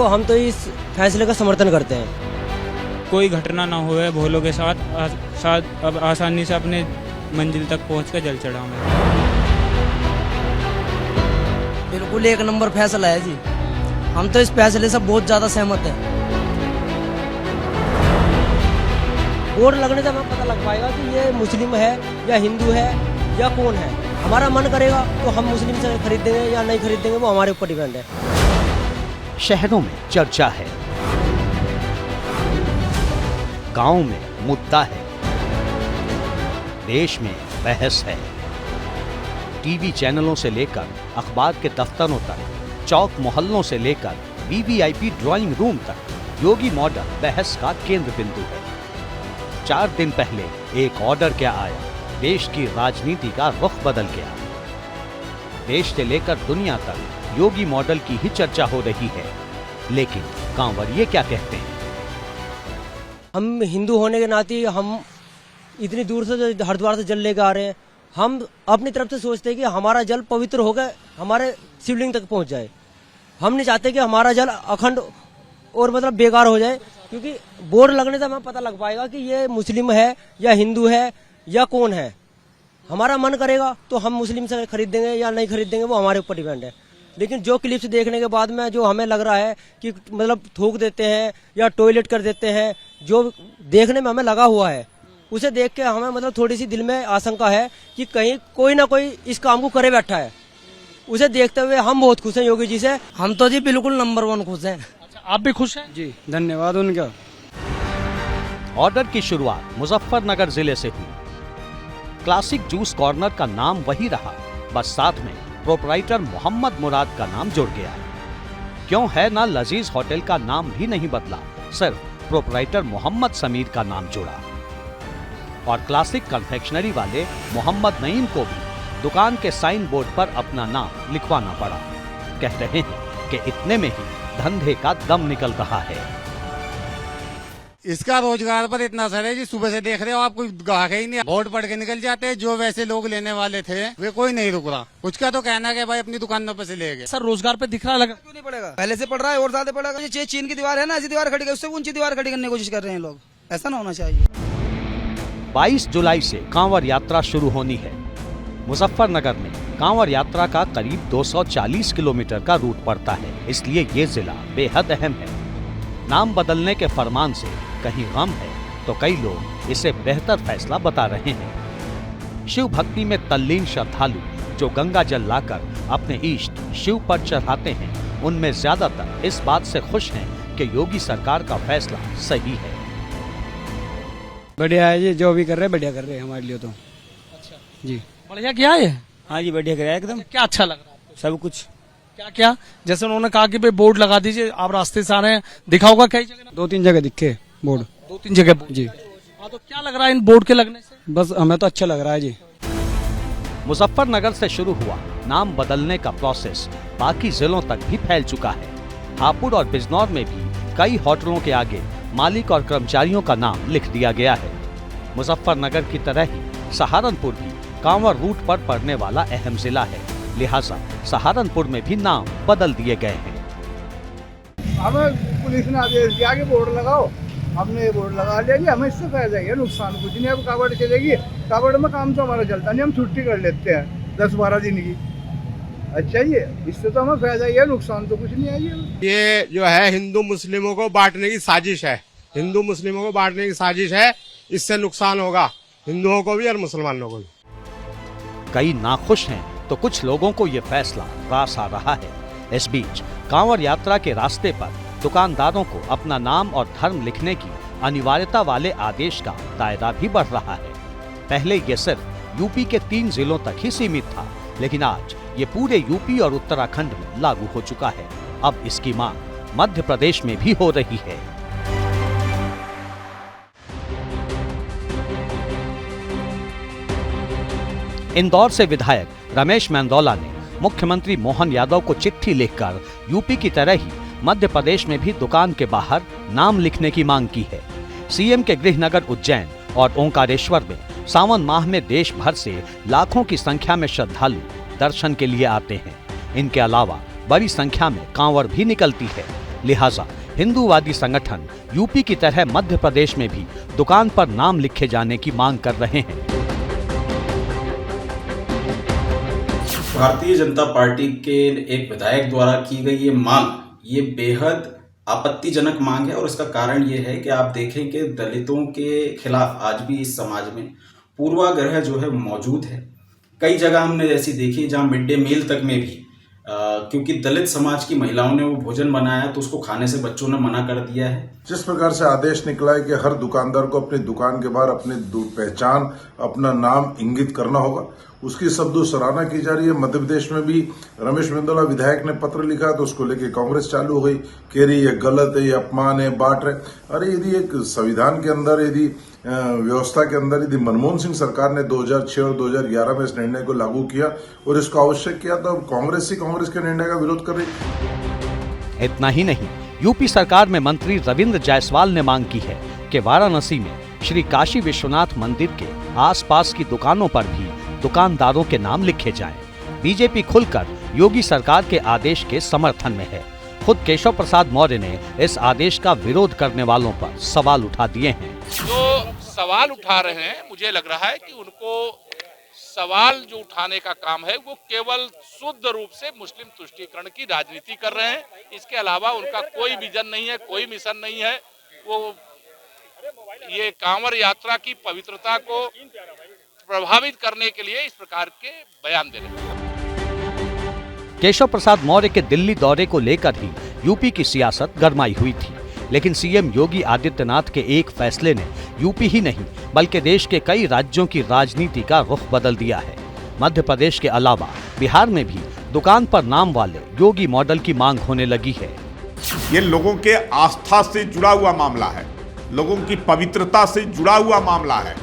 हम तो इस फैसले का समर्थन करते हैं। कोई घटना ना हुए, भोलों के साथ अब आसानी से अपने मंजिल तक पहुँच कर जल चढ़ाऊँ। बिल्कुल एक नंबर फैसला है जी, हम तो इस फैसले से बहुत ज़्यादा सहमत हैं। बोर्ड लगने से हमें पता लग पाएगा कि ये मुस्लिम है या हिंदू है या कौन है। हमारा मन करेगा तो हम मुस्लिम से खरीदेंगे या नहीं खरीदेंगे, वो हमारे ऊपर डिपेंड है। शहरों में चर्चा है, गांव में मुद्दा है, देश में बहस है। टीवी चैनलों से लेकर अखबार के दफ्तरों तक, चौक मोहल्लों से लेकर वीवीआईपी ड्राइंग रूम तक योगी मॉडल बहस का केंद्र बिंदु है। 4 दिन पहले एक ऑर्डर क्या आया, देश की राजनीति का रुख बदल गया। देश से लेकर दुनिया तक योगी मॉडल की ही चर्चा हो रही है, लेकिन कांवरिये क्या कहते हैं? हम हिंदू होने के नाते हम इतनी दूर से हरिद्वार से जल लेकर आ रहे हैं। हम अपनी तरफ से सोचते हैं कि हमारा जल पवित्र होकर हमारे शिवलिंग तक पहुंच जाए। हम नहीं चाहते कि हमारा जल अखंड और मतलब बेकार हो जाए, क्योंकि बोर्ड लगने से हमें पता लग पाएगा कि ये मुस्लिम है या हिंदू है या कौन है। हमारा मन करेगा तो हम मुस्लिम से खरीदेंगे या नहीं खरीदेंगे, वो हमारे ऊपर डिपेंड है। लेकिन जो क्लिप्स देखने के बाद में जो हमें लग रहा है कि मतलब थूक देते हैं या टॉयलेट कर देते हैं, जो देखने में हमें लगा हुआ है, उसे देख के हमें मतलब थोड़ी सी दिल में आशंका है कि कहीं कोई ना कोई इस काम को करे बैठा है। उसे देखते हुए हम बहुत खुश हैं योगी जी से। हम तो जी बिल्कुल नंबर 1 खुश हैं। अच्छा, आप भी खुश हैं? जी धन्यवाद उनका। ऑर्डर की शुरुआत मुजफ्फरनगर जिले से हुई। क्लासिक जूस कॉर्नर का नाम वही रहा, बस साथ में प्रोपराइटर मोहम्मद मुराद का नाम जुड़ गया। क्यों है ना लजीज होटल का नाम भी नहीं बदला, सिर्फ प्रोपराइटर मोहम्मद समीर का नाम जुड़ा। और क्लासिक कन्फेक्शनरी वाले मोहम्मद नईम को भी दुकान के साइन बोर्ड पर अपना नाम लिखवाना पड़ा। कह रहे हैं कि इतने में ही धंधे का दम निकल रहा है। इसका रोजगार पर इतना असर है कि सुबह से देख रहे हो आप, कोई ग्राहक ही नहीं। बोर्ड पढ़ के निकल जाते हैं। जो वैसे लोग लेने वाले थे वे कोई नहीं रुक रहा। कुछ का तो कहना है कि भाई अपनी दुकानों पे से ले गए। सर रोजगार पे दिख रहा लगा? क्यों नहीं पड़ेगा, पहले से पड़ रहा है और ज्यादा पड़ेगा। ये चीन की दीवार है ना, ऐसी दीवार खड़ी कर, उससे ऊंची दीवार खड़ी करने की कोशिश कर रहे हैं लोग। ऐसा ना होना चाहिए। 22 जुलाई से कांवर यात्रा शुरू होनी है। मुजफ्फरनगर में कांवर यात्रा का करीब 240 किलोमीटर का रूट पड़ता है, इसलिए ये जिला बेहद अहम है। नाम बदलने के फरमान से कहीं गम है तो कई लोग इसे बेहतर फैसला बता रहे हैं। शिव भक्ति में तल्लीन श्रद्धालु जो गंगा जल लाकर अपने इष्ट शिव पर चढ़ाते हैं, उनमें ज्यादातर इस बात से खुश हैं कि योगी सरकार का फैसला सही है। बढ़िया है जी, जो भी कर रहे हैं बढ़िया कर रहे हैं हमारे लिए तो। अच्छा जी बढ़िया किया है। हाँ जी, बढ़िया कराया एकदम। क्या अच्छा लग रहा है आपको? सब कुछ। क्या क्या? जैसे उन्होंने कहा कि भाई बोर्ड लगा दीजिए, आप रास्ते से आ रहे हैं, दिखा होगा कई जगह? 2-3 जगह दिखे बोर्ड। 2-3 जगह बोर्ड। जी हाँ, तो क्या लग रहा है इन बोर्ड के लगने से? बस हमें तो अच्छा लग रहा है जी। मुजफ्फरनगर से शुरू हुआ नाम बदलने का प्रोसेस बाकी जिलों तक भी फैल चुका है। हापुड़ और बिजनौर में भी कई होटलों के आगे मालिक और कर्मचारियों का नाम लिख दिया गया है। मुजफ्फरनगर की तरह ही सहारनपुर भी कांवर रूट पर पड़ने वाला अहम जिला है, लिहाजा सहारनपुर में भी नाम बदल दिए गए हैं। हमें पुलिस ने आदेश दिया कि बोर्ड लगाओ, हमने ये बोर्ड लगा लिया जी। हमें इससे फायदा ही है, नुकसान कुछ नहीं। अब कावड़ चलेगी, कावड़ में काम तो हमारा चलता नहीं, हम छुट्टी कर लेते हैं 10-12 दिन की। अच्छा ये इससे तो हमें फायदा ही है, नुकसान तो कुछ नहीं है। ये जो है हिंदू मुस्लिमों को बांटने की साजिश है। हिंदू मुस्लिमों को बांटने की साजिश है। इससे नुकसान होगा हिंदुओं को भी और मुसलमानों को भी। कई नाखुश हैं तो कुछ लोगों को ये फैसला रास आ रहा है। इस बीच कांवर यात्रा के रास्ते पर दुकानदारों को अपना नाम और धर्म लिखने की अनिवार्यता वाले आदेश का दायरा भी बढ़ रहा है। पहले ये सिर्फ यूपी के 3 जिलों तक ही सीमित था, लेकिन आज ये पूरे यूपी और उत्तराखंड में लागू हो चुका है। अब इसकी मांग मध्य प्रदेश में भी हो रही है। इंदौर से विधायक रमेश मेंदोला ने मुख्यमंत्री मोहन यादव को चिट्ठी लिखकर यूपी की तरह ही मध्य प्रदेश में भी दुकान के बाहर नाम लिखने की मांग की है। सीएम के गृहनगर उज्जैन और ओंकारेश्वर में सावन माह में देश भर से लाखों की संख्या में श्रद्धालु दर्शन के लिए आते हैं। इनके अलावा बड़ी संख्या में कांवर भी निकलती है, लिहाजा हिंदूवादी संगठन यूपी की तरह मध्य प्रदेश में भी दुकान पर नाम लिखे जाने की मांग कर रहे हैं। भारतीय जनता पार्टी के एक विधायक द्वारा की गई ये मांग, ये बेहद आपत्तिजनक मांग है और इसका कारण ये है कि आप देखें कि दलितों के खिलाफ आज भी इस समाज में पूर्वाग्रह जो है मौजूद है। कई जगह हमने ऐसी देखी जहां मिड डे मील तक में भी क्योंकि दलित समाज की महिलाओं ने वो भोजन बनाया तो उसको खाने से बच्चों ने मना कर दिया है। जिस प्रकार से आदेश निकला है कि हर दुकानदार को अपनी दुकान के बाहर अपनी पहचान, अपना नाम इंगित करना होगा, उसकी सबदो सराहना की जा रही है। मध्य प्रदेश में भी रमेश मेंदोला विधायक ने पत्र लिखा तो उसको लेके कांग्रेस चालू हो गई, कह रही ये गलत है, ये अपमान है, बांट रहे। अरे यदि एक संविधान के अंदर, यदि व्यवस्था के अंदर यदि मनमोहन सिंह सरकार ने 2006 और 2011 में इस निर्णय को लागू किया और इसको आवश्यक किया तो अब कांग्रेस ही कांग्रेस के निर्णय का विरोध कर रही। इतना ही नहीं, यूपी सरकार में मंत्री रविंद्र जायसवाल ने मांग की है कि वाराणसी में श्री काशी विश्वनाथ मंदिर के आसपास की दुकानों पर भी दुकानदारों के नाम लिखे जाएं। बीजेपी खुलकर योगी सरकार के आदेश के समर्थन में है। खुद केशव प्रसाद मौर्य ने इस आदेश का विरोध करने वालों पर सवाल उठा दिए हैं। जो सवाल उठा रहे हैं, मुझे लग रहा है कि उनको सवाल जो उठाने का काम है वो केवल शुद्ध रूप से मुस्लिम तुष्टीकरण की राजनीति कर रहे हैं। इसके अलावा उनका कोई विजन नहीं है, कोई मिशन नहीं है। वो ये कांवड़ यात्रा की पवित्रता को प्रभावित करने के लिए इस प्रकार के बयान दे रहे हैं। केशव प्रसाद मौर्य के दिल्ली दौरे को लेकर ही यूपी की सियासत गरमाई हुई थी, लेकिन सीएम योगी आदित्यनाथ के एक फैसले ने यूपी ही नहीं बल्कि देश के कई राज्यों की राजनीति का रुख बदल दिया है। मध्य प्रदेश के अलावा बिहार में भी दुकान पर नाम वाले योगी मॉडल की मांग होने लगी है। ये लोगों के आस्था से जुड़ा हुआ मामला है, लोगों की पवित्रता से जुड़ा हुआ मामला है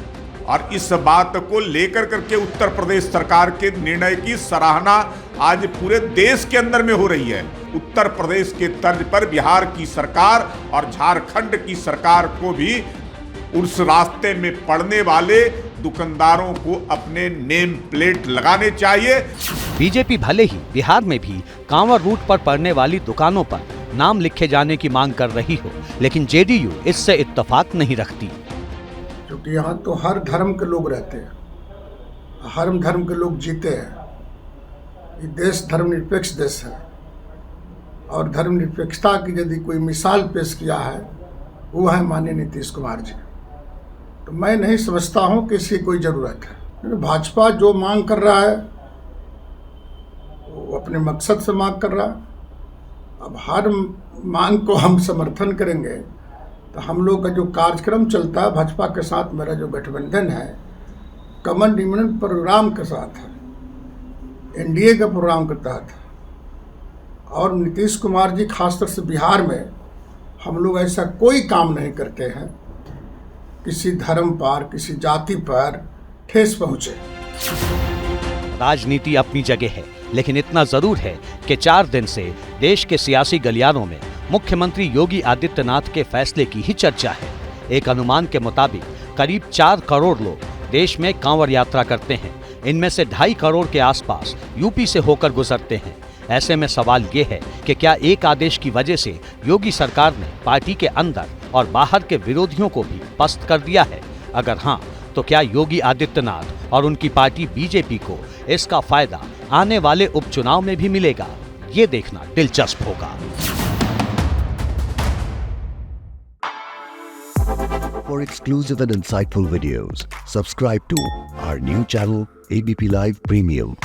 और इस बात को लेकर करके उत्तर प्रदेश सरकार के निर्णय की सराहना आज पूरे देश के अंदर में हो रही है। उत्तर प्रदेश के तर्ज पर बिहार की सरकार और झारखंड की सरकार को भी उस रास्ते में पड़ने वाले दुकानदारों को अपने नेम प्लेट लगाने चाहिए। बीजेपी भले ही बिहार में भी कांवड़ रूट पर पड़ने वाली दुकानों पर नाम लिखे जाने की मांग कर रही हो, लेकिन जेडीयू इससे इत्तेफाक नहीं रखती। क्योंकि यहाँ तो हर धर्म के लोग रहते हैं, हर धर्म के लोग जीते हैं। ये देश धर्मनिरपेक्ष देश है और धर्मनिरपेक्षता की यदि कोई मिसाल पेश किया है वो है माननीय नीतीश कुमार जी। तो मैं नहीं समझता हूँ कि इसकी कोई ज़रूरत है। भाजपा जो मांग कर रहा है वो अपने मकसद से मांग कर रहा है। अब हर मांग को हम समर्थन करेंगे तो हम लोग का जो कार्यक्रम चलता है भाजपा के साथ, मेरा जो गठबंधन है कमन डिमांड प्रोग्राम के साथ है, एनडीए के प्रोग्राम के तहत है। और नीतीश कुमार जी खासतौर से बिहार में हम लोग ऐसा कोई काम नहीं करते हैं किसी धर्म पर, किसी जाति पर ठेस पहुँचे। राजनीति अपनी जगह है, लेकिन इतना जरूर है कि 4 दिन से देश के सियासी गलियारों में मुख्यमंत्री योगी आदित्यनाथ के फैसले की ही चर्चा है। एक अनुमान के मुताबिक करीब 4 करोड़ लोग देश में कांवड़ यात्रा करते हैं। इनमें से 2.5 करोड़ के आसपास यूपी से होकर गुजरते हैं। ऐसे में सवाल ये है कि क्या एक आदेश की वजह से योगी सरकार ने पार्टी के अंदर और बाहर के विरोधियों को भी पस्त कर दिया है? अगर हाँ, तो क्या योगी आदित्यनाथ और उनकी पार्टी बीजेपी को इसका फायदा आने वाले उपचुनाव में भी मिलेगा? ये देखना दिलचस्प होगा। For exclusive and insightful videos, subscribe to our new channel ABP Live Premium.